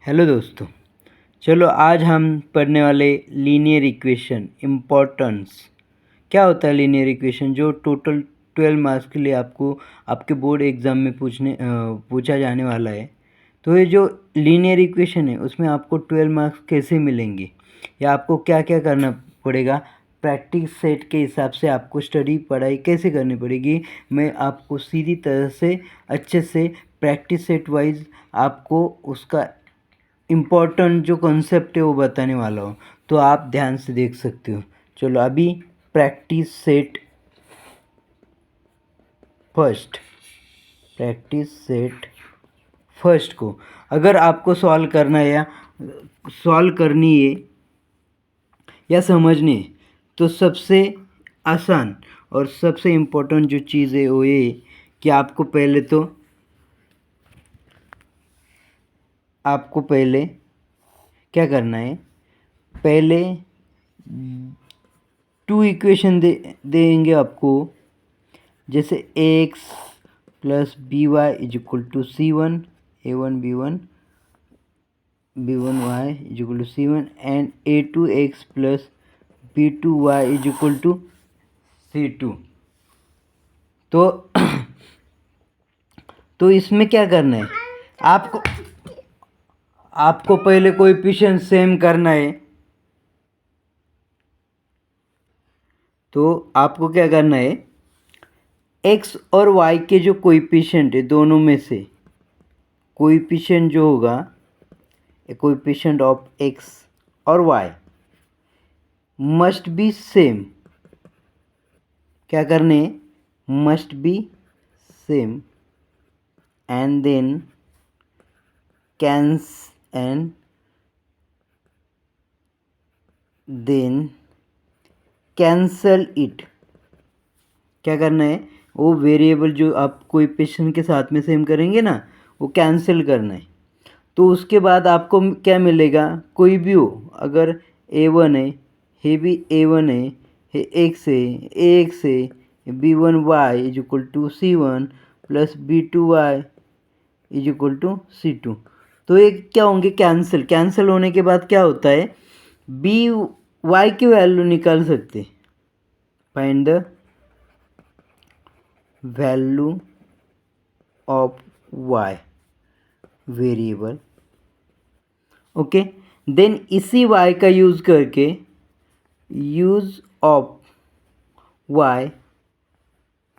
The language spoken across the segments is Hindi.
हेलो दोस्तों, चलो आज हम पढ़ने वाले लीनियर इक्वेशन इम्पोर्टेंस। क्या होता है लीनियर इक्वेशन? जो टोटल 12 मार्क्स के लिए आपको आपके बोर्ड एग्ज़ाम में पूछा जाने वाला है। तो ये जो लीनियर इक्वेशन है उसमें आपको 12 मार्क्स कैसे मिलेंगे या आपको क्या क्या करना पड़ेगा, प्रैक्टिस सेट के हिसाब से आपको पढ़ाई कैसे करनी पड़ेगी, मैं आपको सीधी तरह से अच्छे से प्रैक्टिस सेट वाइज आपको उसका इम्पोर्टेंट जो कॉन्सेप्ट है वो बताने वाला हूँ। तो आप ध्यान से देख सकते हो। चलो अभी प्रैक्टिस सेट फर्स्ट को अगर आपको सॉल्व करना है या सॉल्व करनी है या समझनी है तो सबसे आसान और सबसे इम्पोर्टेंट जो चीज़ है वो ये कि आपको पहले क्या करना है। पहले 2 इक्वेशन देंगे आपको, जैसे ax plus B Y is equal to c1 a1 b1 y is equal to c1 and a2x plus b2 y is equal to c2। तो इसमें क्या करना है, आपको पहले कोएफिशिएंट सेम करना है। तो आपको क्या करना है, x और y के जो कोएफिशिएंट है दोनों में से कोएफिशिएंट जो होगा, कोएफिशिएंट ऑफ x और y मस्ट बी सेम। क्या करने, must be same and then cancel it. क्या करना है, वो वेरिएबल जो आप कोएफिशिएंट के साथ में सेम करेंगे ना, वो कैंसिल करना है। तो उसके बाद आपको क्या मिलेगा, कोई भी हो, अगर a1 है, ये भी a1 है, ये x है, ax है, b1y is equal to c1 plus b2y is equal to c2। तो ये क्या होंगे, कैंसिल होने के बाद क्या होता है, बी वाई की वैल्यू निकाल सकते, find the value of y variable. Okay, then इसी y का यूज़ करके use of y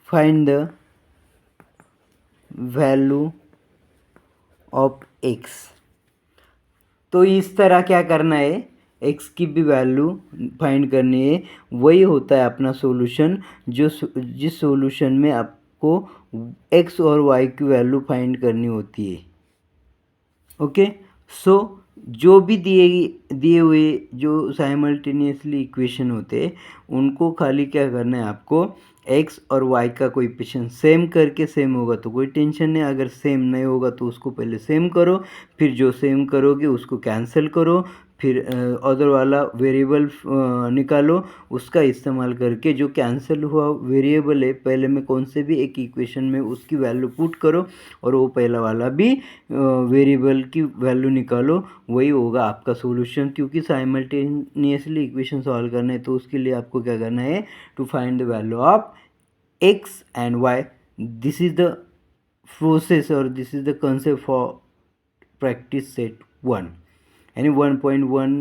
find the value of x। तो इस तरह क्या करना है, x की भी वैल्यू फाइंड करनी है। वही होता है अपना सॉल्यूशन, जिस सॉल्यूशन में आपको x और y की वैल्यू फाइंड करनी होती है। ओके, सो जो भी दिए हुए जो साइमल्टेनियसली इक्वेशन होते हैं उनको खाली क्या करना है, आपको x और y का कोएफिशिएंट सेम करके, सेम होगा तो कोई टेंशन नहीं, अगर सेम नहीं होगा तो उसको पहले सेम करो, फिर जो सेम करोगे उसको कैंसिल करो, फिर अदर वाला वेरिएबल निकालो। उसका इस्तेमाल करके जो कैंसिल हुआ वेरिएबल है पहले में कौन से भी एक इक्वेशन में उसकी वैल्यू पुट करो और वो पहला वाला भी वेरिएबल की वैल्यू निकालो, वही होगा आपका सॉल्यूशन। क्योंकि साइमल्टेनियसली इक्वेशन सॉल्व करना है तो उसके लिए आपको क्या करना है, to find the value of x and y। This is the process और this is the concept for practice set 1 यानी 1.1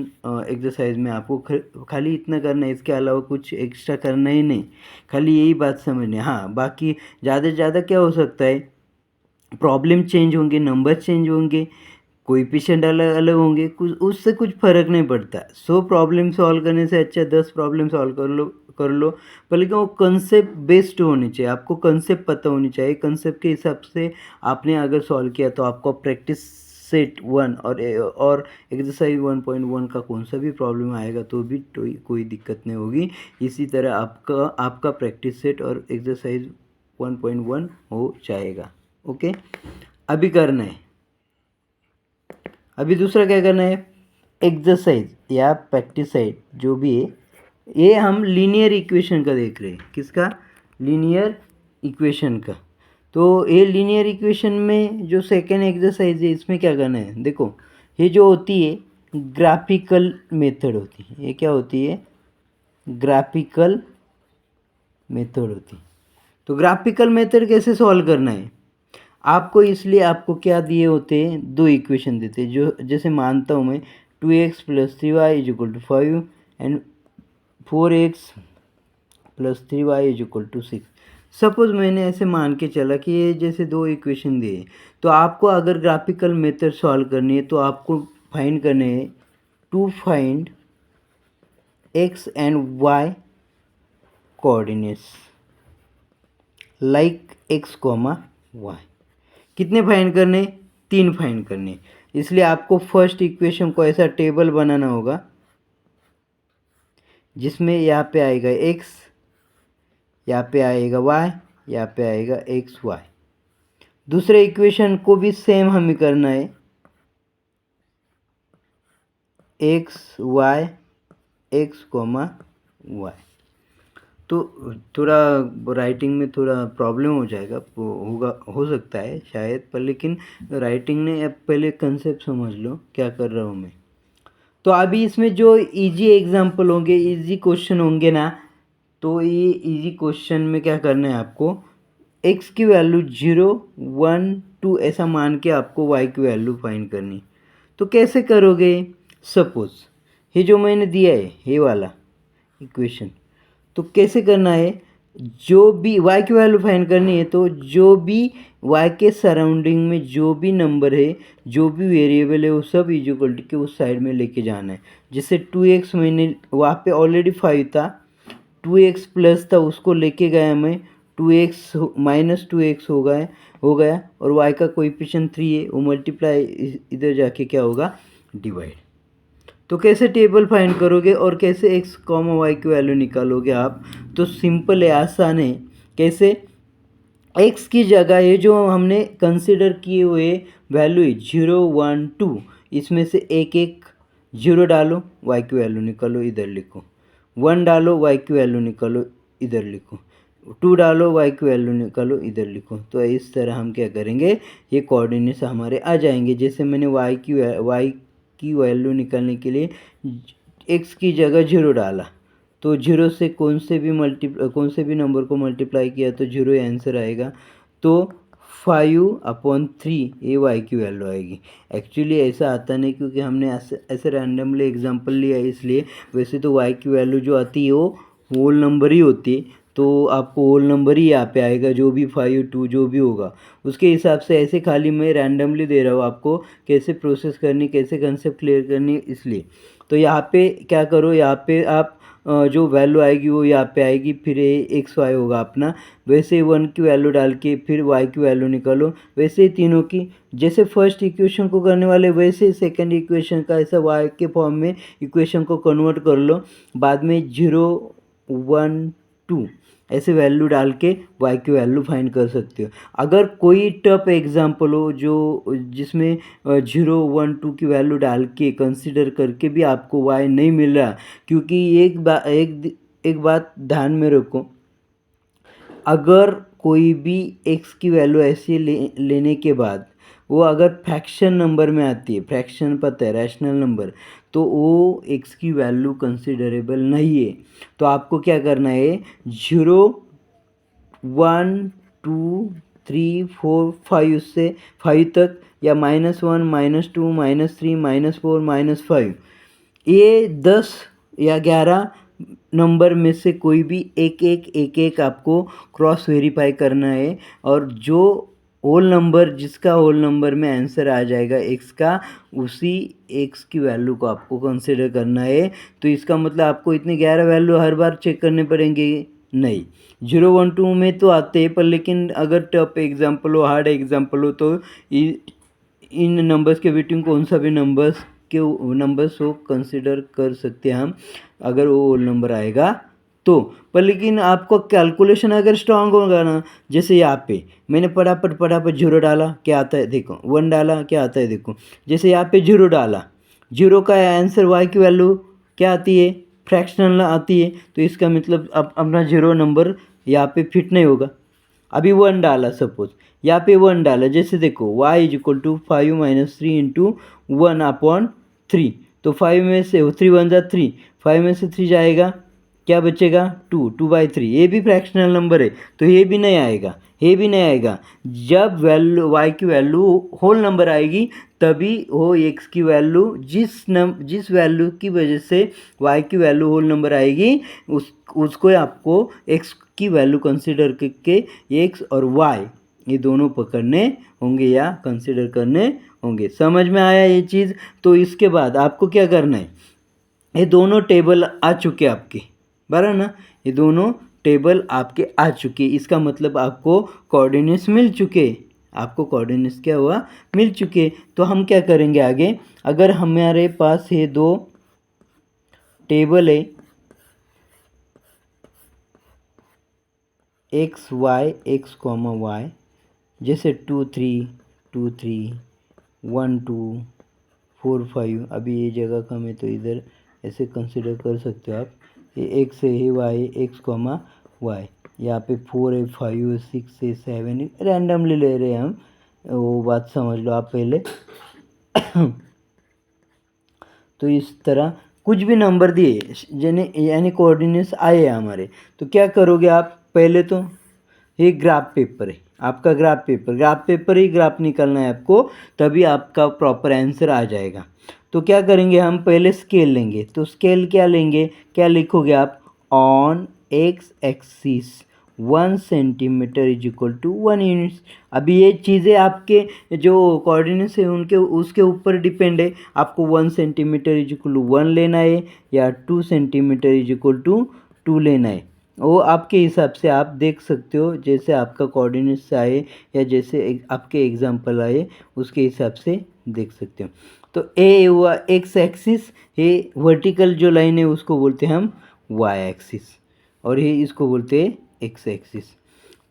एक्सरसाइज में आपको खाली इतना करना है, इसके अलावा कुछ एक्स्ट्रा करना ही नहीं, खाली यही बात समझनी है। हाँ, बाकी ज़्यादा से ज़्यादा क्या हो सकता है, प्रॉब्लम चेंज होंगे, नंबर चेंज होंगे, कोएफिशिएंट अलग अलग होंगे, कुछ उससे कुछ फ़र्क नहीं पड़ता। 100 प्रॉब्लम सॉल्व करने से अच्छा 10 प्रॉब्लम सॉल्व कर लो बल्कि वो कंसेप्ट बेस्ड होनी चाहिए, आपको कंसेप्ट पता होनी चाहिए। कंसेप्ट के हिसाब से आपने अगर सॉल्व किया तो आपको प्रैक्टिस सेट 1 और एक्सरसाइज 1.1 का कौन सा भी प्रॉब्लम आएगा तो भी कोई दिक्कत नहीं होगी। इसी तरह आपका प्रैक्टिस सेट और एक्सरसाइज 1.1 हो जाएगा। ओके, अभी करना है, अभी दूसरा क्या करना है, एक्सरसाइज या प्रैक्टिस सेट जो भी है, ये हम लीनियर इक्वेशन का देख रहे हैं। किसका, लीनियर इक्वेशन का। तो ये लीनियर इक्वेशन में जो सेकेंड एक्सरसाइज है इसमें क्या करना है, देखो ये जो होती है ग्राफिकल मेथड होती है। ये क्या होती है? ग्राफिकल मेथड होती है। तो ग्राफिकल मेथड कैसे सॉल्व करना है आपको, इसलिए आपको क्या दिए होते हैं, दो इक्वेशन देते हैं। जो जैसे मानता हूँ मैं 2x + 3y = 5 and 4x + 3y = 6। Suppose मैंने ऐसे मान के चला कि ये जैसे दो इक्वेशन दिए, तो आपको अगर ग्राफिकल मेथड सॉल्व करनी है तो आपको फाइंड करने हैं, to find x and y coordinates like x, y। कितने फाइंड करने? 3 फाइंड करने। इसलिए आपको फर्स्ट इक्वेशन को ऐसा टेबल बनाना होगा जिसमें यहाँ पे आएगा x, यहाँ पे आएगा y, यहाँ पे आएगा x, y। दूसरे इक्वेशन को भी सेम हमें करना है, x, y, x, y। तो थोड़ा राइटिंग में थोड़ा प्रॉब्लम हो जाएगा, हो सकता है शायद, पर लेकिन राइटिंग ने अब पहले कंसेप्ट समझ लो क्या कर रहा हूँ मैं। तो अभी इसमें जो इजी एग्जांपल होंगे, इजी क्वेश्चन होंगे ना, तो ये इजी क्वेश्चन में क्या करना है आपको, x की वैल्यू 0, 1, 2 ऐसा मान के आपको y की वैल्यू फाइंड करनी। तो कैसे करोगे? सपोज ये जो मैंने दिया है ये वाला इक्वेशन, तो कैसे करना है, जो भी y की वैल्यू फाइंड करनी है, तो जो भी y के सराउंडिंग में जो भी नंबर है, जो भी वेरिएबल है, वो सब इक्वल के उस साइड में लेके जाना है। जैसे 2x मैंने वहाँ पे ऑलरेडी 5 था, 2x प्लस था, उसको लेके गया मैं, 2x -2x हो गया और y का कोएफिशिएंट 3 है, वो मल्टीप्लाई इधर जाके क्या होगा, डिवाइड। तो कैसे टेबल फाइंड करोगे और कैसे x, y की वैल्यू निकालोगे आप? तो सिंपल है, आसान है। कैसे? x की जगह ये जो हमने कंसिडर किए हुए वैल्यू है 0, 1, 2, इसमें से एक एक 0 डालो, y की वैल्यू निकालो, इधर लिखो। 1 डालो, y की वैल्यू निकालो, इधर लिखो। 2 डालो, y की वैल्यू निकालो, इधर लिखो। तो इस तरह हम क्या करेंगे, ये कोऑर्डिनेट्स हमारे आ जाएंगे। जैसे मैंने y की वैल्यू निकालने के लिए x की जगह 0 डाला, तो 0 से कौन से भी नंबर को मल्टीप्लाई किया तो 0 आंसर आएगा। तो 5/3 ये y की वैल्यू आएगी। एक्चुअली ऐसा आता नहीं, क्योंकि हमने ऐसे रैंडमली एग्जांपल लिया है इसलिए। वैसे तो y की वैल्यू जो आती है वो होल नंबर ही होती है, तो आपको होल नंबर ही यहाँ पे आएगा, जो भी 5, 2 जो भी होगा उसके हिसाब से। ऐसे खाली मैं रैंडमली दे रहा हूँ आपको कैसे प्रोसेस करनी, कैसे कंसेप्ट क्लियर करनी, इसलिए। तो यहाँ पे क्या करो, यहाँ पे आप जो वैल्यू आएगी वो यहाँ पे आएगी, फिर एक्स वाई होगा अपना। वैसे 1 की वैल्यू डाल के फिर y की वैल्यू निकालो, वैसे ही तीनों की। जैसे फर्स्ट इक्वेशन को करने वाले वैसे सेकंड इक्वेशन का ऐसा y के फॉर्म में इक्वेशन को कन्वर्ट कर लो। बाद में 0, 1, 2 ऐसे वैल्यू डाल के y की वैल्यू फाइंड कर सकते हो। अगर कोई टफ एग्जांपल हो जो जिसमें 0, 1, 2 की वैल्यू डाल के कंसिडर करके भी आपको y नहीं मिल रहा, क्योंकि एक बात ध्यान में रखो, अगर कोई भी x की वैल्यू ऐसे लेने के बाद वो अगर फ्रैक्शन नंबर में आती है, फ्रैक्शन पता है रैशनल नंबर, तो वो x की वैल्यू कंसिडरेबल नहीं है। तो आपको क्या करना है, 0, 1, 2, 3, 4, 5 से 5 तक, या -1, -2, -3, -4, -5, ये 10 या 11 नंबर में से कोई भी एक आपको क्रॉस वेरीफाई करना है। और जो जिसका होल नंबर में आंसर आ जाएगा x का, उसी x की वैल्यू को आपको कंसिडर करना है। तो इसका मतलब आपको इतने 11 वैल्यू हर बार चेक करने पड़ेंगे नहीं। 0, 1, 2 में तो आते हैं, पर लेकिन अगर टफ एग्जाम्पल हो, हार्ड एग्जाम्पल हो, तो इन नंबर्स के बिटवीन कौन सा भी नंबर्स को कंसिडर कर सकते हैं हम, अगर वो होल नंबर आएगा तो। पर लेकिन आपको कैलकुलेशन अगर स्ट्रांग होगा ना, जैसे यहाँ पे मैंने फटाफट 0 डाला, क्या आता है देखो, 1 डाला, क्या आता है देखो। जैसे यहाँ पे 0 डाला, 0 का आंसर y की वैल्यू क्या आती है, फ्रैक्शनल आती है, तो इसका मतलब अब अपना 0 नंबर यहाँ पे फिट नहीं होगा। अभी 1 डाला सपोज, यहाँ पे 1 डाला, जैसे देखो y is equal to 5 minus 3 into 1/3। तो 5 में से 3 1 जा 3, 5 में से 3 जाएगा, क्या बचेगा 2/3। ये भी फ्रैक्शनल नंबर है तो ये भी नहीं आएगा, ये भी नहीं आएगा। जब वैल्यू y की वैल्यू होल नंबर आएगी तभी वो x की वैल्यू जिस वैल्यू की वजह से y की वैल्यू होल नंबर आएगी उसको आपको x की वैल्यू कंसीडर करके x और y ये दोनों पकड़ने होंगे या कंसीडर करने होंगे। समझ में आया ये चीज़? तो इसके बाद आपको क्या करना है, ये दोनों टेबल आ चुके आपके, बराबर ना, ये दोनों टेबल आपके आ चुके, इसका मतलब आपको कोऑर्डिनेट्स मिल चुके, आपको कोऑर्डिनेट्स क्या हुआ, मिल चुके। तो हम क्या करेंगे आगे, अगर हमारे पास ये दो टेबल है X Y X comma Y, जैसे 2 3 2 3 1 2 4 5, अभी ये जगह कम है तो इधर ऐसे कंसिडर कर सकते हो आप। ये एक्स है, ये वाई एक्स कॉमा वाई, यहाँ पे 4 है 5 है 6 है 7 है, रैंडमली ले रहे हैं हम, वो बात समझ लो आप पहले। तो इस तरह कुछ भी नंबर दिए यानी कोऑर्डिनेट्स आए हमारे, तो क्या करोगे आप, पहले तो ये ग्राफ पेपर है आपका, ग्राफ पेपर ही ग्राफ निकालना है आपको, तभी आपका प्रॉपर आंसर आ जाएगा। तो क्या करेंगे हम, पहले स्केल लेंगे, तो स्केल क्या लेंगे, क्या लिखोगे आप, on X axis 1 centimetre is equal to 1 units. अभी ये चीज़ें आपके जो कोऑर्डिनेट्स है उनके उसके ऊपर डिपेंड है, आपको 1 सेंटीमीटर इज इक्वल टू 1 लेना है या 2 सेंटीमीटर इज इक्वल टू 2 लेना है, वो आपके हिसाब से आप देख सकते हो, जैसे आपका कोऑर्डिनेट्स आए या जैसे आपके एग्जांपल आए उसके हिसाब से देख सकते हो। तो ए हुआ एक्स एक्सिस, ये वर्टिकल जो लाइन है उसको बोलते हैं हम वाई एक्सिस, और ये इसको बोलते हैं एक्स एक्सिस।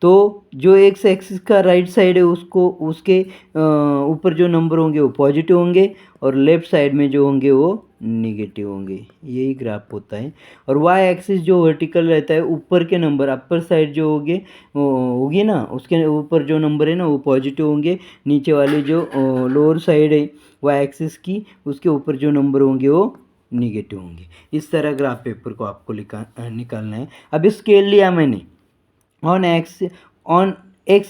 तो जो एक्स एक्सिस का राइट साइड है उसको उसके ऊपर जो नंबर होंगे वो पॉजिटिव होंगे और लेफ्ट साइड में जो होंगे वो निगेटिव होंगे, यही ग्राफ होता है। और वाई एक्सिस जो वर्टिकल रहता है, ऊपर के नंबर अपर साइड जो होंगे होगी ना, उसके ऊपर जो नंबर है ना वो पॉजिटिव होंगे, नीचे वाले जो लोअर साइड है वाई एक्सिस की उसके ऊपर जो नंबर होंगे वो निगेटिव होंगे। इस तरह ग्राफ पेपर को आपको निकालना है। अब स्केल लिया मैंने, on x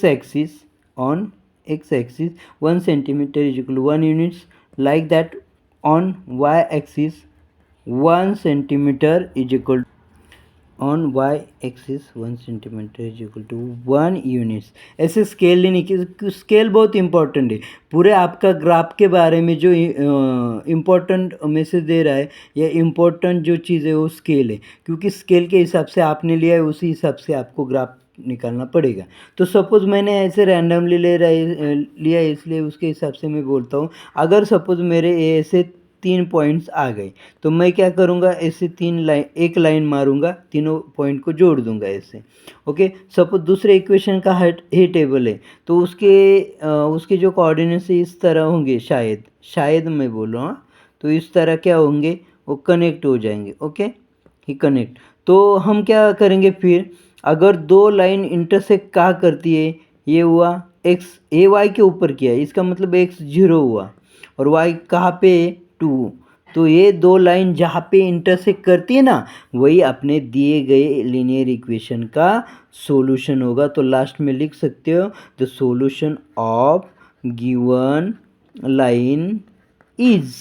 axis, on x axis 1 centimeter is equal to 1 units, like that on y axis 1 centimeter is equal on y axis 1 centimeter is equal to 1 units। ऐसे स्केल लेने की, स्केल बहुत इंपॉर्टेंट है, पूरे आपका ग्राफ के बारे में जो इम्पोर्टेंट मैसेज दे रहा है या इम्पोर्टेंट जो चीज़ है वो स्केल है, क्योंकि स्केल के हिसाब से आपने लिया है उसी हिसाब से आपको ग्राफ निकालना पड़ेगा। तो सपोज़ मैंने ऐसे रैंडमली लिया है इसलिए उसके हिसाब से मैं बोलता हूँ। अगर सपोज़ मेरे ऐसे 3 पॉइंट्स आ गए तो मैं क्या करूँगा, ऐसे 3 लाइन, एक लाइन मारूँगा, तीनों पॉइंट को जोड़ दूँगा ऐसे। ओके, सपोज दूसरे इक्वेशन का हे टेबल है तो उसके जो कोऑर्डिनेट्स इस तरह होंगे, शायद मैं बोल रहा हूँ, तो इस तरह क्या होंगे, वो कनेक्ट हो जाएंगे। ओके, ही कनेक्ट। तो हम क्या करेंगे फिर, अगर दो लाइन इंटरसेक्ट कहाँ करती है, ये हुआ एक्स, ए वाई के ऊपर किया है, इसका मतलब x 0 हुआ और y कहाँ पे 2, तो ये दो लाइन जहाँ पे इंटरसेक्ट करती है ना वही अपने दिए गए लीनियर इक्वेशन का सॉल्यूशन होगा। तो लास्ट में लिख सकते हो the solution of given line is,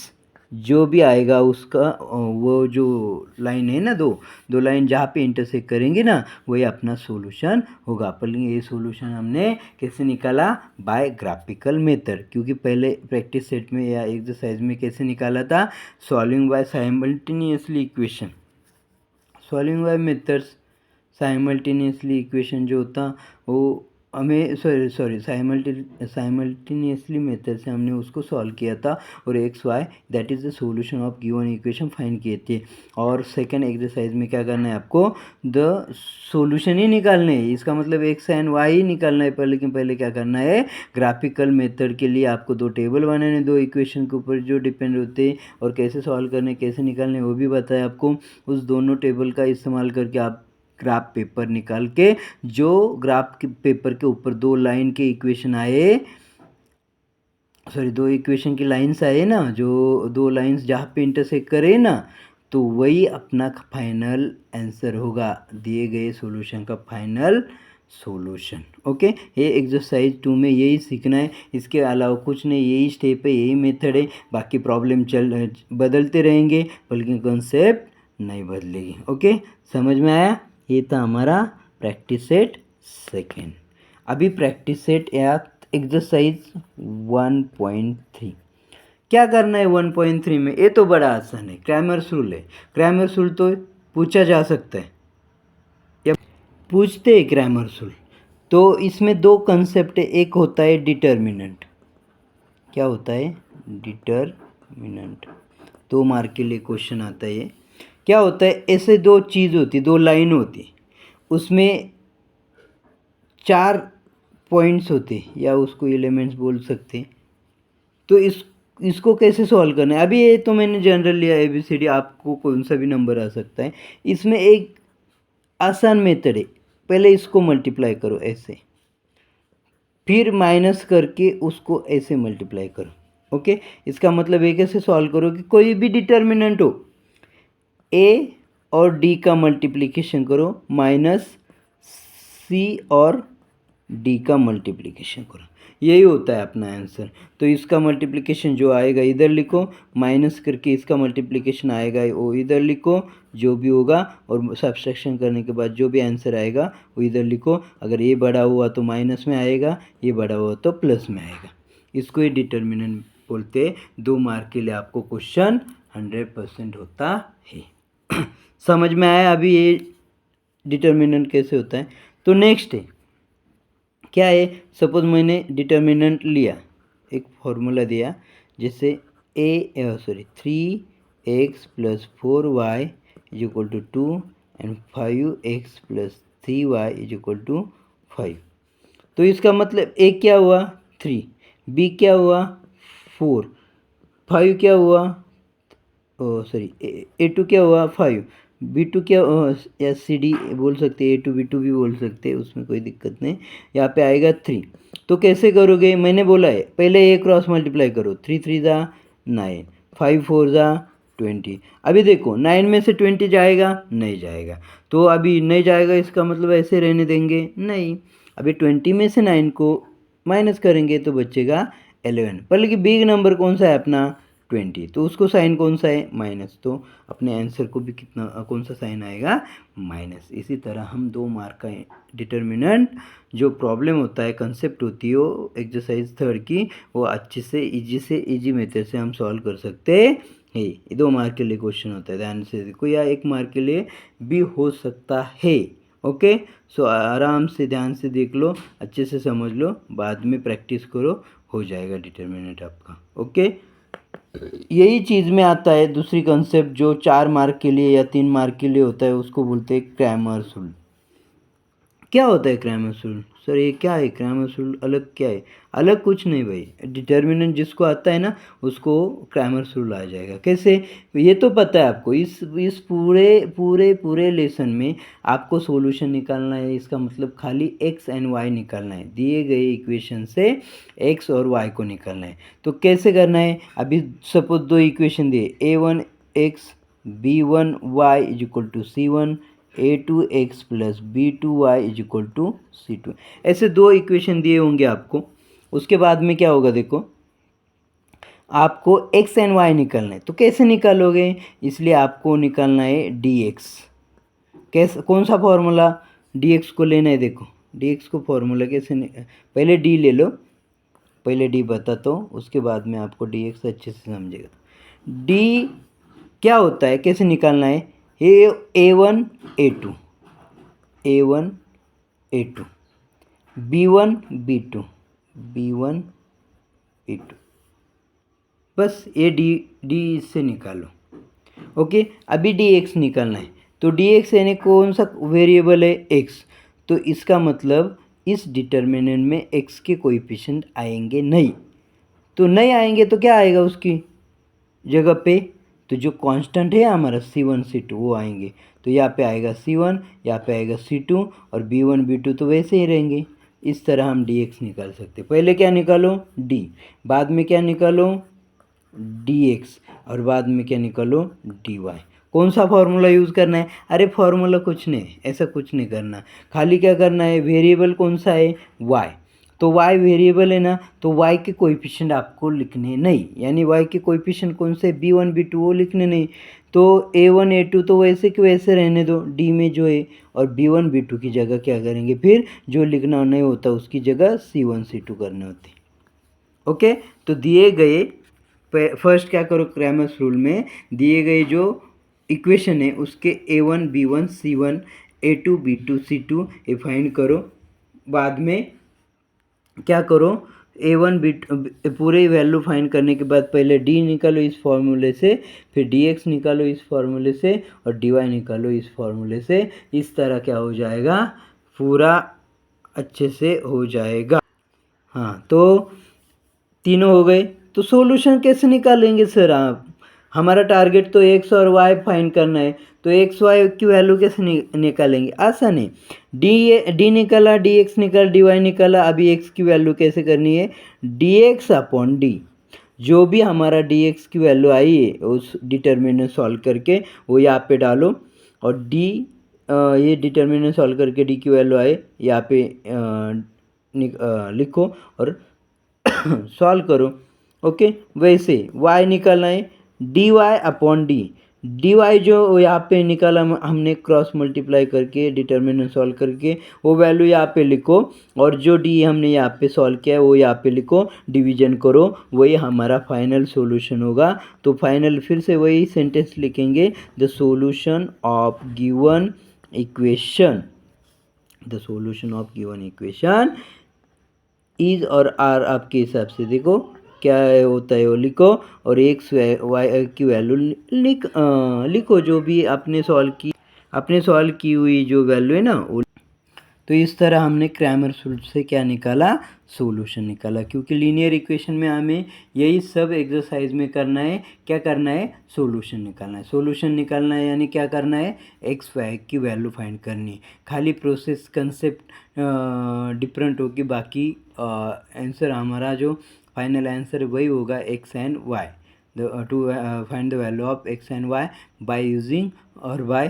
जो भी आएगा उसका वो जो लाइन है ना, दो लाइन जहाँ पे इंटरसेक्ट करेंगे ना वही अपना सॉल्यूशन होगा। पर ये सॉल्यूशन हमने कैसे निकाला, बाय ग्राफिकल मेथड, क्योंकि पहले प्रैक्टिस सेट में या एक्सरसाइज में कैसे निकाला था, solving by simultaneously equation, solving by methods simultaneously equation जो होता वो हमें साइमल्टेनियसली मेथड से हमने उसको सॉल्व किया था और X Y that is the solution of given equation find किए थे। और सेकंड एक्सरसाइज में क्या करना है, आपको द सॉल्यूशन ही निकालने है, इसका मतलब एक्स एंड वाई ही निकालना है पर, लेकिन पहले क्या करना है, ग्राफिकल मेथड के लिए आपको दो टेबल बनाने, दो इक्वेशन के ऊपर जो डिपेंड होते हैं और कैसे सॉल्व करने कैसे निकालने वो भी बताया आपको। उस दोनों टेबल का इस्तेमाल करके आप ग्राफ पेपर निकाल के, जो ग्राफ के पेपर के ऊपर दो लाइन के इक्वेशन आए, सॉरी दो इक्वेशन की लाइंस आए ना, जो दो लाइंस जहाँ पे इंटरसेक्ट करे ना, तो वही अपना फाइनल आंसर होगा, दिए गए सॉल्यूशन का फाइनल सॉल्यूशन। ओके, ये एक्सरसाइज 2 में यही सीखना है, इसके अलावा कुछ नहीं, यही स्टेप है, यही मेथड है, बाकी प्रॉब्लम बदलते रहेंगे, बल्कि कॉन्सेप्ट नहीं बदलेगी। ओके, समझ में आया? ये था हमारा प्रैक्टिस सेट सेकेंड। अभी प्रैक्टिस सेट या एक्सरसाइज 1.3 क्या करना है 1.3 में? ये तो बड़ा आसान है, क्रैमर्स रूल है। क्रैमर्स रूल तो पूछा जा सकता है या पूछते हैं क्रैमर्स रूल। तो इसमें दो कंसेप्ट है, एक होता है डिटर्मिनेंट। क्या होता है? डिटर्मिनेंट। 2 मार्क के लिए क्वेश्चन आता है ये। क्या होता है? ऐसे दो चीज़ होती, दो लाइन होती, उसमें 4 पॉइंट्स होते या उसको एलिमेंट्स बोल सकते हैं। तो इसको कैसे सॉल्व करना है? अभी ये तो मैंने जनरल लिया ABCD, आपको कौन सा भी नंबर आ सकता है। इसमें एक आसान मेथड है, पहले इसको मल्टीप्लाई करो ऐसे, फिर माइनस करके उसको ऐसे मल्टीप्लाई करो। ओके, इसका मतलब ये कैसे सॉल्व करो कि कोई भी डिटर्मिनेंट हो, A और D का मल्टीप्लिकेशन करो, माइनस C और D का मल्टीप्लिकेशन करो, यही होता है अपना आंसर। तो इसका मल्टीप्लिकेशन जो आएगा इधर लिखो, माइनस करके इसका मल्टीप्लिकेशन आएगा वो इधर लिखो, जो भी होगा, और सब्ट्रैक्शन करने के बाद जो भी आंसर आएगा वो इधर लिखो। अगर ये बड़ा हुआ तो माइनस में आएगा, ये बड़ा हुआ तो प्लस में आएगा। इसको ही डिटर्मिनेंट बोलते हैं। 2 मार्क के लिए आपको क्वेश्चन 100% होता है। समझ में आया अभी ये डिटर्मिनेंट कैसे होता है? तो नेक्स्ट है, क्या है? सपोज मैंने डिटर्मिनेंट लिया, एक फॉर्मूला दिया, जैसे 3x + 4y = 2 and 5x + 3y = 5। तो इसका मतलब A क्या हुआ? 3, B क्या हुआ? 4, 5 क्या हुआ? A2 क्या हुआ? 5, B2 क्या, या CD बोल सकते हैं, A2 B2 भी बोल सकते हैं, उसमें कोई दिक्कत नहीं। यहाँ पे आएगा 3। तो कैसे करोगे? मैंने बोला है पहले A क्रॉस मल्टीप्लाई करो, 3 3 ज़ा 9, 5 4 ज़ा 20। अभी देखो 9 में से 20 जाएगा? नहीं जाएगा। तो अभी नहीं जाएगा, इसका मतलब ऐसे रहने देंगे? नहीं। अभी 20 में से 9 को माइनस करेंगे तो बचेगा 11, पर लेकिन बिग नंबर कौन सा है अपना? 20, तो उसको साइन कौन सा है? माइनस। तो अपने आंसर को भी कितना, कौन सा साइन आएगा? माइनस। इसी तरह हम 2 मार्क का डिटर्मिनेंट जो प्रॉब्लम होता है, कंसेप्ट होती है वो एक्सरसाइज 3 की, वो अच्छे से इजी मेथड से हम सॉल्व कर सकते हैं। 2 मार्क के लिए क्वेश्चन होता है, ध्यान से देखो, या 1 मार्क के लिए भी हो सकता है। ओके, सो आराम से ध्यान से देख लो, अच्छे से समझ लो, बाद में प्रैक्टिस करो, हो जाएगा डिटर्मिनेंट आपका। ओके, यही चीज़ में आता है दूसरी कंसेप्ट जो 4 मार्क के लिए या 3 मार्क के लिए होता है, उसको बोलते हैं क्रैमर्स रूल। क्या होता है क्रैमर्स रूल? सर ये क्या है क्रैमर्स रूल? अलग क्या है? अलग कुछ नहीं भाई, डिटर्मिनेंट जिसको आता है ना उसको क्रैमर्स रूल आ जाएगा। कैसे? ये तो पता है आपको, इस पूरे लेसन में आपको सॉल्यूशन निकालना है। इसका मतलब खाली x एंड y निकालना है, दिए गए इक्वेशन से x और y को निकालना है। तो कैसे करना है? अभी सपोज 2 इक्वेशन दिए, a1x b1y = c1, a2x + b2y = c2, ऐसे 2 इक्वेशन दिए होंगे आपको। उसके बाद में क्या होगा? देखो, आपको x एंड y निकालना है। तो कैसे निकालोगे? इसलिए आपको निकालना है dx। कैसे, कौन सा फॉर्मूला? dx को लेना है। देखो dx को फॉर्मूला कैसे पहले d ले लो, पहले d बताता हूँ, उसके बाद में आपको dx अच्छे से समझेगा। d क्या होता है, कैसे निकालना है? a1 a2, a1 a2, b1 b2, b1 b2, बस ये डी इससे निकालो। ओके, अभी dx निकालना है। तो dx यानी कौन सा वेरिएबल है? x। तो इसका मतलब इस डिटर्मिनेंट में x के कोएफिशिएंट आएंगे नहीं। तो नहीं आएंगे तो क्या आएगा उसकी जगह पे? तो जो कांस्टेंट है हमारा C1 C2 वो आएंगे। तो यहाँ पे आएगा C1, यहाँ पे आएगा C2 और B1 B2 तो वैसे ही रहेंगे। इस तरह हम dx निकाल सकते। पहले क्या निकालो d, बाद में क्या निकालो dx और बाद में क्या निकालो dy। कौन सा फॉर्मूला यूज़ करना है? अरे फॉर्मूला कुछ नहीं, ऐसा कुछ नहीं करना, खाली क्या करना है, वेरिएबल कौन सा है y, तो y वेरिएबल है ना, तो y के कोएफिशिएंट आपको लिखने नहीं, यानी y के कोएफिशिएंट कौन से b1 b2 वो लिखने नहीं। तो a1 a2 तो वैसे कि वैसे रहने दो d में जो है, और b1 b2 की जगह क्या करेंगे, फिर जो लिखना नहीं होता उसकी जगह c1 c2 करने होते। ओके, तो दिए गए फर्स्ट क्या करो, क्रैमर्स रूल में दिए गए जो इक्वेशन है उसके a1 b1 c1 a2 b2 c2 ये फाइंड करो। बाद में क्या करो, a1 b पूरे वैल्यू फाइंड करने के बाद पहले d निकालो इस फॉर्मूले से, फिर dx निकालो इस फॉर्मूले से और dy निकालो इस फॉर्मूले से। इस तरह क्या हो जाएगा, पूरा अच्छे से हो जाएगा। हाँ, तो तीनों हो गए। तो सॉल्यूशन कैसे निकालेंगे सर आप? हमारा टारगेट तो x और y फाइंड करना है, तो x y की वैल्यू कैसे निकालेंगे? आसान है, d निकाला, dx निकाला, dy निकाला। अभी x की वैल्यू कैसे करनी है, dx अपॉन d, जो भी हमारा dx की वैल्यू आई है उस डिटर्मिनेंट सॉल्व करके वो यहाँ पे डालो, और ये डिटर्मिनेंट सॉल्व करके d की वैल्यू आए यहाँ पे लिखो और सॉल्व करो। ओके, वैसे y निकालना है dy अपॉन डी वाई जो यहाँ पे निकाला हमने क्रॉस मल्टीप्लाई करके डिटर्मिनेंट सॉल्व करके वो वैल्यू यहाँ पे लिखो, और जो d हमने यहाँ पे सॉल्व किया है वो यहाँ पे लिखो, डिवीजन करो, वही हमारा फाइनल सॉल्यूशन होगा। तो फाइनल फिर से वही सेंटेंस लिखेंगे, the solution of given equation, the solution of given equation is और आर आपके हिसाब से देखो क्या होता है वो लिखो, और एक्स वाई की वैल्यू लिखो जो भी आपने सॉल्व की हुई जो वैल्यू है ना वो। तो इस तरह हमने क्रैमर्स रूल से क्या निकाला, सॉल्यूशन निकाला, क्योंकि लीनियर इक्वेशन में हमें यही सब एक्सरसाइज में करना है। क्या करना है, सॉल्यूशन निकालना है। सॉल्यूशन निकालना है यानी क्या करना है, एक्स वाई की वैल्यू फाइंड करनी है। खाली प्रोसेस कंसेप्ट डिफरेंट होगी, बाकी आंसर हमारा जो फाइनल आंसर वही होगा X and Y, to find the value of X and Y by using और by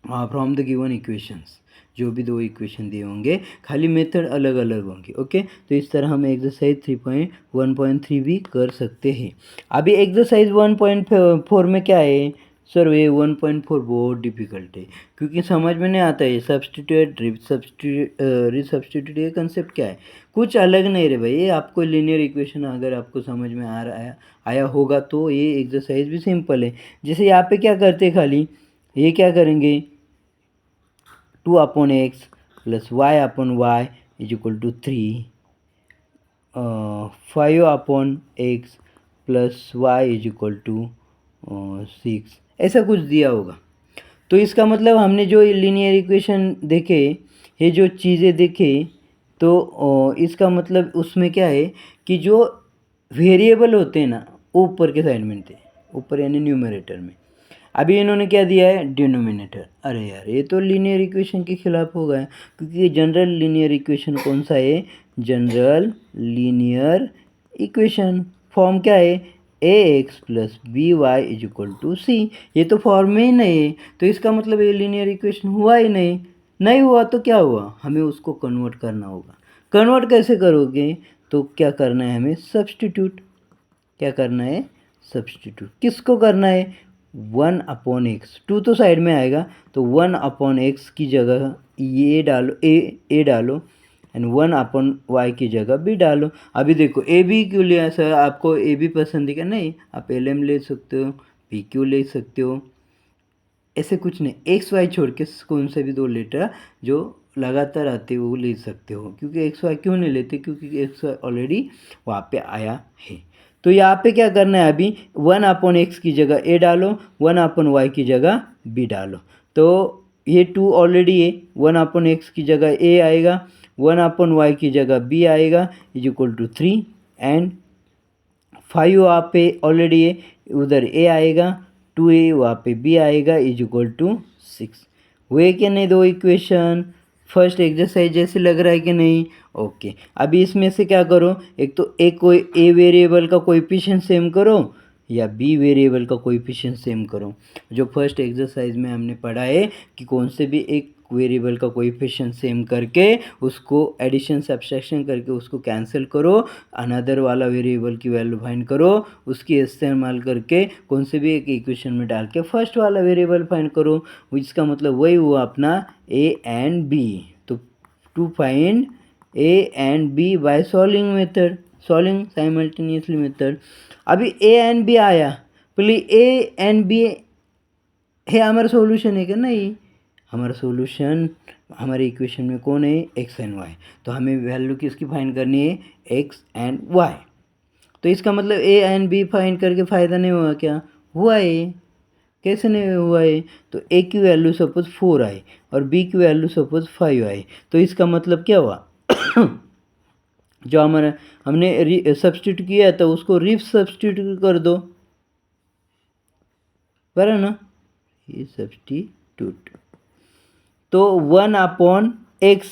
from the given equations. जो भी दो इक्वेशन दिए होंगे, खाली मेथड अलग अलग होंगे। ओके, तो इस तरह हम एक्सरसाइज 3.1.3 भी कर सकते हैं। अभी एक्सरसाइज 1.4 में क्या है सर, ये 1.4 बहुत डिफिकल्ट है क्योंकि समझ में नहीं आता है। सब्सटीट्यूट रिसब्सटीट्यूट ये कंसेप्ट क्या है, कुछ अलग नहीं रे भाई। ये आपको लीनियर इक्वेशन अगर आपको समझ में आया होगा तो ये एक्सरसाइज भी सिंपल है। जैसे यहाँ पे क्या करते हैं, खाली ये क्या करेंगे, 2/x plus y/y is equal to 3, 5/x plus y is equal to 6, ऐसा कुछ दिया होगा। तो इसका मतलब हमने जो लीनियर इक्वेशन देखे, ये जो चीज़ें देखे, तो इसका मतलब उसमें क्या है कि जो वेरिएबल होते हैं ना ऊपर के साइड में थे, ऊपर यानी न्यूमरेटर में। अभी इन्होंने क्या दिया है, डिनोमिनेटर। अरे यार, ये तो लीनियर इक्वेशन के खिलाफ हो गया, क्योंकि जनरल लीनियर इक्वेशन कौन सा है, जनरल लीनियर इक्वेशन फॉर्म क्या है, ax plus B Y is equal to C. ये तो फॉर्म में ही नहीं है, तो इसका मतलब ये लीनियर इक्वेशन हुआ ही नहीं हुआ तो क्या हुआ, हमें उसको कन्वर्ट करना होगा। कन्वर्ट कैसे करोगे, तो क्या करना है हमें, सब्सटीट्यूट। क्या करना है, सब्सटीट्यूट। किसको करना है, 1/x, 2 तो साइड में आएगा, तो 1/x की जगह ये डालो, ए डालो, एंड 1/y की जगह बी डालो। अभी देखो ए बी क्यों लिया सर, आपको ए बी पसंद है क्या? नहीं, आप एल एम ले सकते हो, पी क्यू ले सकते हो, ऐसे कुछ नहीं। एक्स वाई छोड़ के कौन से भी दो लेटर जो लगातार आते हैं वो ले सकते हो, क्योंकि एक्स वाई क्यों नहीं लेते, क्योंकि एक्स वाई ऑलरेडी वहाँ पे आया है। तो यहाँ पे क्या करना है, अभी 1/x की जगह ए डालो, 1/y की जगह बी डालो। तो ये 2 ऑलरेडी है, 1/x की जगह ए आएगा, 1/y की जगह बी आएगा, इज इक्वल टू 3, एंड 5 यहाँ पे ऑलरेडी है, उधर ए आएगा 2a, वहाँ पे b आएगा इज इक्वल टू 6। हुए क्या नहीं दो इक्वेशन? फर्स्ट एक्सरसाइज जैसे लग रहा है कि नहीं? ओके, अभी इसमें से क्या करो, एक तो एक कोई ए वेरिएबल का कोएफिशिएंट सेम करो या बी वेरिएबल का कोएफिशिएंट सेम करो। जो फर्स्ट एक्सरसाइज में हमने पढ़ा है कि कौन से भी एक वेरिएबल का कोएफिशिएंट सेम करके उसको एडिशन सब्ट्रैक्शन करके उसको कैंसिल करो, अनदर वाला वेरिएबल की वैल्यू फाइंड करो, उसकी इस्तेमाल करके कौन से भी एक इक्वेशन में डाल के फर्स्ट वाला वेरिएबल फाइंड करो। इसका मतलब वही हुआ अपना ए एंड बी। तो to find A and B by solving method, solving simultaneously method. अभी ए एंड बी आया, पहले ए एंड बी है हमारा सॉल्यूशन है क्या? नहीं, हमारा सॉल्यूशन हमारे इक्वेशन में कौन है? X and Y. तो हमें वैल्यू किसकी फाइंड करनी है? X and Y. तो इसका मतलब ए एंड बी फाइंड करके फ़ायदा नहीं हुआ क्या? हुआ है। कैसे नहीं हुआ है? तो ए की वैल्यू सपोज 4 आई और बी की वैल्यू सपोज 5 आई, तो इसका मतलब क्या हुआ? जो हमारा हमने सब्स्टिट्यूट किया था उसको री सब्स्टिट्यूट कर दो, बराबर ना? ये सब्स्टिट्यूट तो 1/x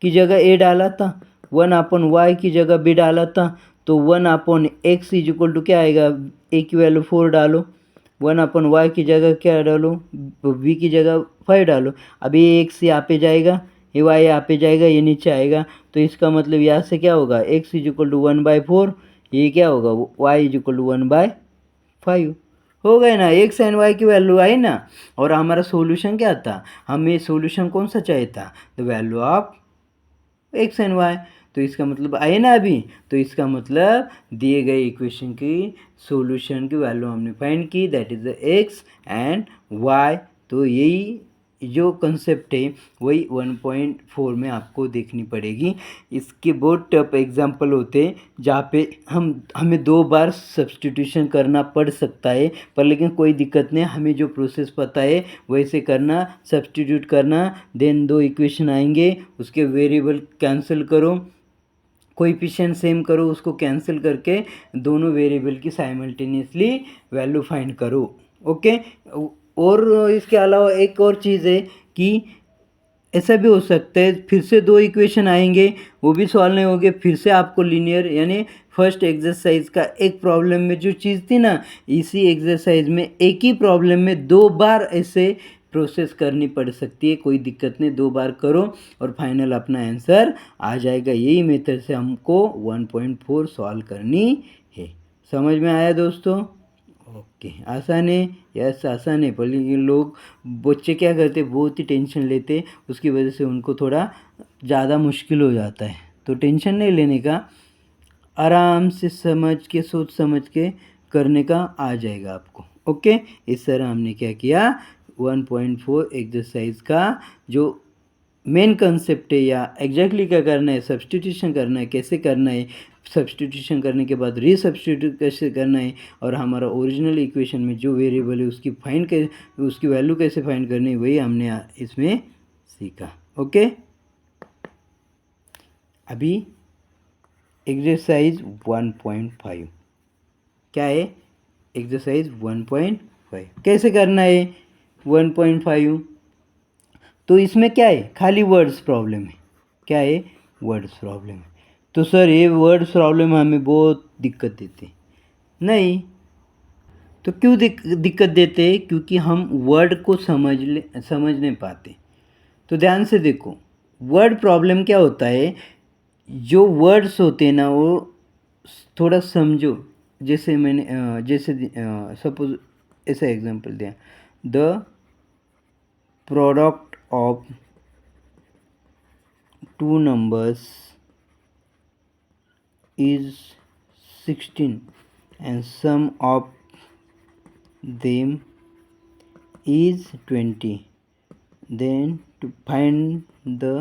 की जगह ए डाला था, 1/y की जगह बी डाला था, तो 1/x इज इक्वल टू क्या आएगा? ए की वैल्यू 4 डालो, 1/y की जगह क्या डालो? बी की जगह 5 डालो। अभी ये x यहाँ पे जाएगा, ये y यहाँ पे जाएगा, ये नीचे आएगा, तो इसका मतलब यहाँ से क्या होगा? x इज इक्वल टू 1/4, ये क्या होगा? y इज इक्वल टू 1/5 हो गए ना? एक्स एंड वाई की वैल्यू आई ना। और हमारा सॉल्यूशन क्या था? हमें सॉल्यूशन कौन सा चाहिए था? The value of X and Y. तो इसका मतलब आए ना अभी, तो इसका मतलब दिए गए इक्वेशन की सॉल्यूशन की वैल्यू हमने फाइंड की, that is the X and Y. तो यही जो कंसेप्ट है वही 1.4 में आपको देखनी पड़ेगी। इसके बहुत टफ एग्जाम्पल होते हैं जहाँ पे हमें 2 बार सब्स्टिट्यूशन करना पड़ सकता है, पर लेकिन कोई दिक्कत नहीं, हमें जो प्रोसेस पता है वैसे करना, सब्स्टिट्यूट करना, देन 2 इक्वेशन आएंगे, उसके वेरिएबल कैंसिल करो, कोएफिशिएंट सेम करो, उसको कैंसिल करके दोनों वेरिएबल की साइमल्टेनियसली वैल्यू फाइंड करो। ओके। और इसके अलावा एक और चीज़ है कि ऐसा भी हो सकता है फिर से 2 इक्वेशन आएंगे, वो भी सॉल्व नहीं होंगे, फिर से आपको लीनियर यानी फर्स्ट एक्सरसाइज का एक प्रॉब्लम में जो चीज़ थी ना, इसी एक्सरसाइज में एक ही प्रॉब्लम में 2 बार ऐसे प्रोसेस करनी पड़ सकती है। कोई दिक्कत नहीं, 2 बार करो और फाइनल अपना आंसर आ जाएगा। यही मेथड से हमको 1.4 सॉल्व करनी है। समझ में आया दोस्तों? ओके, आसान है? यस आसान है, पर लेकिन लोग बच्चे क्या करते, बहुत ही टेंशन लेते, उसकी वजह से उनको थोड़ा ज़्यादा मुश्किल हो जाता है। तो टेंशन नहीं लेने का, आराम से समझ के सोच समझ के करने का आ जाएगा आपको। ओके, इस तरह हमने क्या किया, 1.4 एक्सरसाइज का जो मेन कंसेप्ट है या एग्जैक्टली क्या करना है, सब्स्टिट्यूशन करना है, कैसे करना है, सब्स्टिट्यूशन करने के बाद रीसब्स्टिट्यूट कैसे करना है, और हमारा ओरिजिनल इक्वेशन में जो वेरिएबल है उसकी वैल्यू कैसे फाइंड करनी है, वही हमने इसमें सीखा। ओके, अभी एक्सरसाइज 1.5 क्या है? एक्सरसाइज 1.5 कैसे करना है 1.5? तो इसमें क्या है? खाली वर्ड्स प्रॉब्लम है। क्या है? वर्ड्स प्रॉब्लम है। तो सर ये वर्ड्स प्रॉब्लम हमें बहुत दिक्कत देते हैं। नहीं, तो क्यों दिक्कत देते हैं? क्योंकि हम वर्ड को समझ नहीं पाते। तो ध्यान से देखो, वर्ड प्रॉब्लम क्या होता है, जो वर्ड्स होते हैं ना वो थोड़ा समझो। जैसे मैंने सपोज ऐसा एग्जांपल दिया, the product of 2 numbers is 16 and sum of them is 20. Then to find the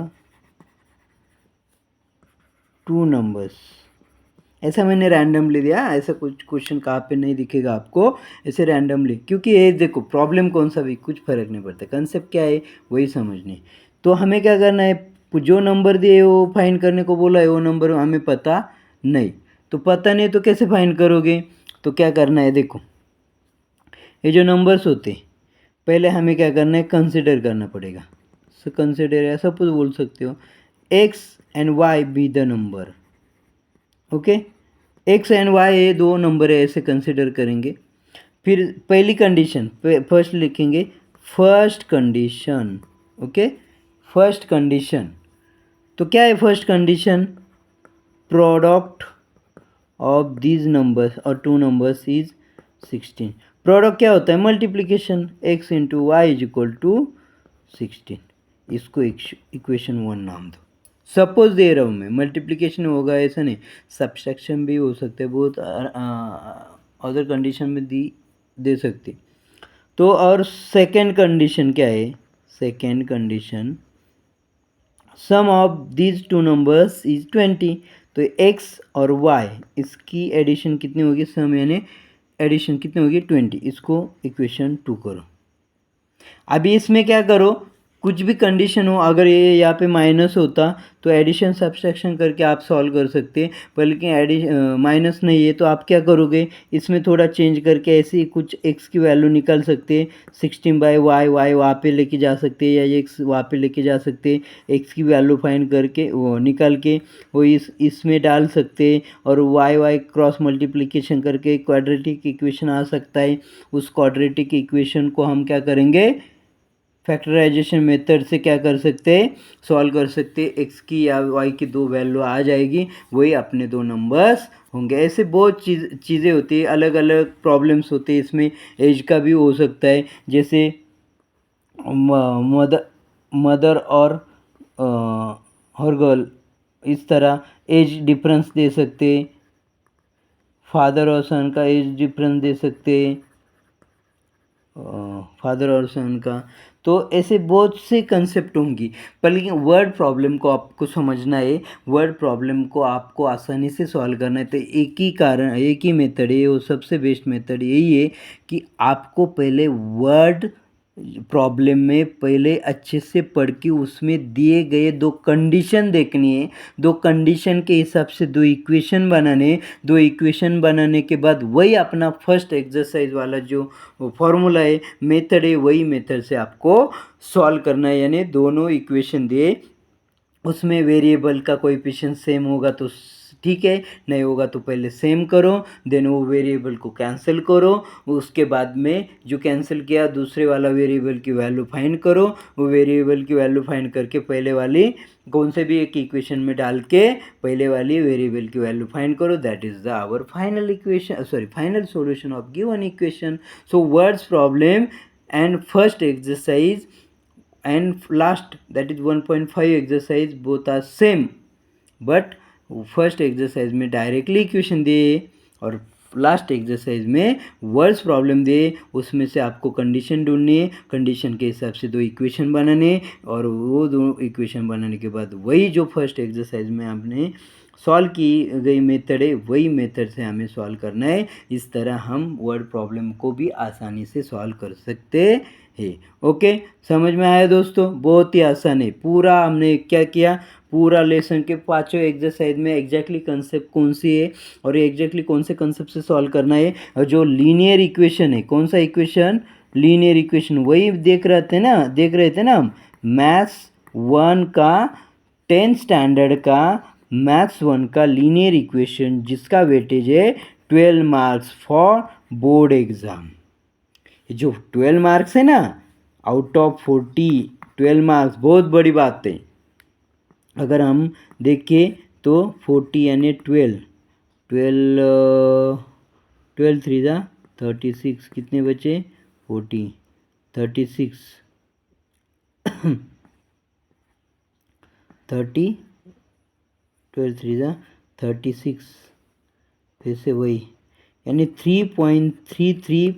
2 numbers, ऐसा मैंने रैंडमली दिया। ऐसा कुछ क्वेश्चन कहाँ पे नहीं दिखेगा आपको, ऐसे रैंडमली, क्योंकि ये देखो प्रॉब्लम कौन सा भी कुछ फ़र्क नहीं पड़ता, कंसेप्ट क्या है वही समझनी। तो हमें क्या करना है, जो नंबर दिए वो फाइंड करने को बोला है, वो नंबर हमें पता नहीं, तो पता नहीं तो कैसे फाइंड करोगे? तो क्या करना है देखो, ये जो नंबर्स होते पहले हमें क्या करना है, कंसिडर करना पड़ेगा। सो कंसिडर या सपोज बोल सकते हो X and Y be the number. Okay, X and Y ये दो नंबर है, ऐसे कंसिडर करेंगे। फिर पहली कंडीशन फर्स्ट लिखेंगे, first condition. Okay, first condition तो क्या है first condition, product of these numbers और टू नंबर्स इज 16। प्रोडक्ट क्या होता है, multiplication, X into Y is equal to 16। इसको इक्वेशन 1 नाम दो। सपोज दे रहा हूँ मैं, मल्टीप्लिकेशन होगा ऐसा नहीं, सब्सट्रैक्शन भी हो सकते हैं, बहुत अदर कंडीशन में दे सकते। तो और सेकेंड कंडीशन क्या है, second condition sum of these two numbers is 20। तो x और y इसकी एडिशन कितनी होगी, सम यानी एडिशन कितनी होगी 20। इसको इक्वेशन 2 करो। अभी इसमें क्या करो, कुछ भी कंडीशन हो, अगर ये यहाँ पे माइनस होता तो एडिशन सब्सट्रैक्शन करके आप सॉल्व कर सकते, बल्कि माइनस नहीं है तो आप क्या करोगे, इसमें थोड़ा चेंज करके ऐसे ही कुछ x की वैल्यू निकाल सकते, 16/y, y वहाँ पे लेके जा सकते या x वहाँ पे लेके जा सकते, x की वैल्यू फाइंड करके वो निकाल के वो इसमें डाल सकते, और y क्रॉस मल्टीप्लिकेशन करके क्वाड्रेटिक इक्वेशन आ सकता है। उस क्वाड्रेटिक इक्वेशन को हम क्या करेंगे, फैक्टराइजेशन मेथड से क्या कर सकते हैं, सॉल्व कर सकते हैं। एक्स की या वाई की दो वैल्यू आ जाएगी, वही अपने दो नंबर्स होंगे। ऐसे बहुत चीज़ें होती है, अलग अलग प्रॉब्लम्स होते हैं। इसमें एज का भी हो सकता है, जैसे मदर और हर गर्ल, इस तरह एज डिफरेंस दे सकते, फादर और सन का एज डिफरेंस दे सकते, फादर और सन का। तो ऐसे बहुत से कंसेप्ट होंगी, पर लेकिन वर्ड प्रॉब्लम को आपको समझना है, वर्ड प्रॉब्लम को आपको आसानी से सॉल्व करना है। तो एक ही कारण, एक ही मेथड है, वो सबसे बेस्ट मेथड यही है कि आपको पहले वर्ड प्रॉब्लम में पहले अच्छे से पढ़ के उसमें दिए गए दो कंडीशन देखनी है, दो कंडीशन के हिसाब से दो इक्वेशन बनाने, दो इक्वेशन बनाने के बाद वही अपना फर्स्ट एक्सरसाइज वाला जो फॉर्मूला है, मेथड है, वही मेथड से आपको सॉल्व करना है। यानी दोनों इक्वेशन दे, उसमें वेरिएबल का कोएफिशिएंट सेम होगा तो ठीक है, नहीं होगा तो पहले सेम करो, देन वो वेरिएबल को कैंसिल करो, उसके बाद में जो कैंसिल किया दूसरे वाला वेरिएबल की वैल्यू फाइंड करो, वो वेरिएबल की वैल्यू फाइंड करके पहले वाली कौन से भी एक इक्वेशन में डाल के पहले वाली वेरिएबल की वैल्यू फाइंड करो। That is the our final equation, sorry final solution of given equation. So words problem and first exercise and last, that is 1.5 exercise, both are same, but first exercise में डायरेक्टली इक्वेशन दे और लास्ट एक्सरसाइज में वर्ड्स प्रॉब्लम दे, उसमें से आपको कंडीशन ढूंढनी है, कंडीशन के हिसाब से दो इक्वेशन बनाने, और वो दो इक्वेशन बनाने के बाद वही जो फर्स्ट एक्सरसाइज में आपने सॉल्व की गई मेथड है, वही मेथड से हमें सॉल्व करना है। इस तरह हम वर्ड प्रॉब्लम को भी आसानी से सॉल्व कर सकते हैं। ओके, समझ में आया दोस्तों, बहुत ही आसान है। पूरा हमने क्या किया, पूरा लेसन के पाँचों एक्सरसाइज में एग्जैक्टली कंसेप्ट कौन सी है और एग्जैक्टली कौन से कंसेप्ट से सॉल्व करना है, और जो लीनियर इक्वेशन है, कौन सा इक्वेशन, लीनियर इक्वेशन, वही देख रहे थे ना हम, मैथ्स 1 का 10th स्टैंडर्ड का मैथ्स 1 का लीनियर इक्वेशन, जिसका वेटेज है 12 मार्क्स फॉर बोर्ड एग्ज़ाम। जो 12 मार्क्स है ना, आउट ऑफ 40 12 मार्क्स बहुत बड़ी बात है। अगर हम देखें तो 40 यानी 12 3 जा 36, कितने बचे 40 36 30 12 3 जा 36, फिर से वही, यानी 3.33,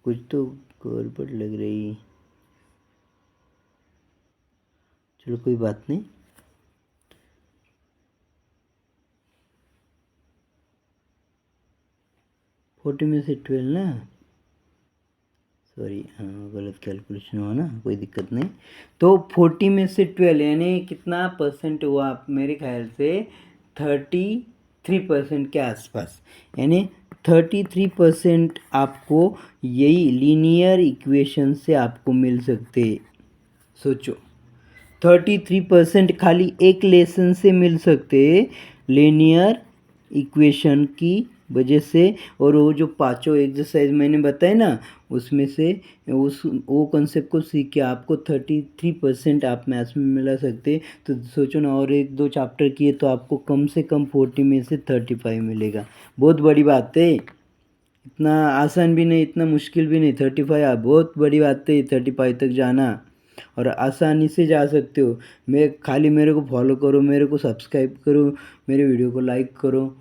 कुछ तो गड़बड़ लग रही, चलो कोई बात नहीं। फोर्टी में से 12 ना, सॉरी हाँ गलत कैलकुलेशन हुआ ना, कोई दिक्कत नहीं। तो 40 में से 12 यानी कितना परसेंट हुआ, मेरे ख्याल से 33% के आसपास, यानी 33% आपको यही लीनियर इक्वेशन से आपको मिल सकते। सोचो 33% खाली एक लेसन से मिल सकते लीनियर इक्वेशन की वजह से। और वो जो पांचों एक्सरसाइज मैंने बताए ना, उसमें से वो कंसेप्ट को सीख के आपको 33% आप मैथ्स में मिला सकते। तो सोचो ना, और एक दो चैप्टर किए तो आपको कम से कम 40 में से 35 मिलेगा। बहुत बड़ी बात है, इतना आसान भी नहीं, इतना मुश्किल भी नहीं। 35 बहुत बड़ी बात है, 35 तक जाना, और आसानी से जा सकते हो। मेरे को फॉलो करो, मेरे को सब्सक्राइब करो, मेरे वीडियो को लाइक करो।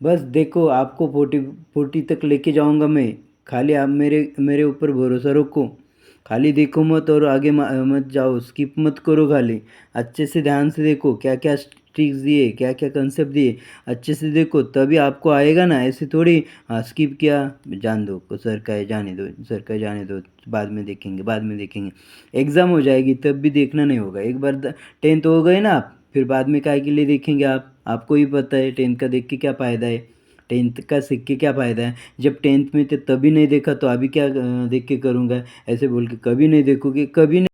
बस देखो, आपको 40 तक लेके जाऊंगा मैं। खाली आप मेरे ऊपर भरोसा रखो। खाली देखो मत और आगे मत जाओ, स्किप मत करो। खाली अच्छे से ध्यान से देखो, क्या क्या ट्रिक्स दिए, क्या क्या कंसेप्ट दिए, अच्छे से देखो, तभी आपको आएगा ना। ऐसे थोड़ी स्किप किया, जान दो, सर का है जाने दो, सर का है जाने दो, बाद में देखेंगे, बाद में देखेंगे। एग्ज़ाम हो जाएगी तब भी देखना नहीं होगा। एक बार 10th हो गए ना आप, फिर बाद में काय के लिए देखेंगे आप? आपको ही पता है 10th का देख के क्या फ़ायदा है, 10th का सीख के क्या फ़ायदा है। जब 10th में थे तभी नहीं देखा तो अभी क्या देख के करूँगा, ऐसे बोल के कभी नहीं देखोगे, कभी नहीं।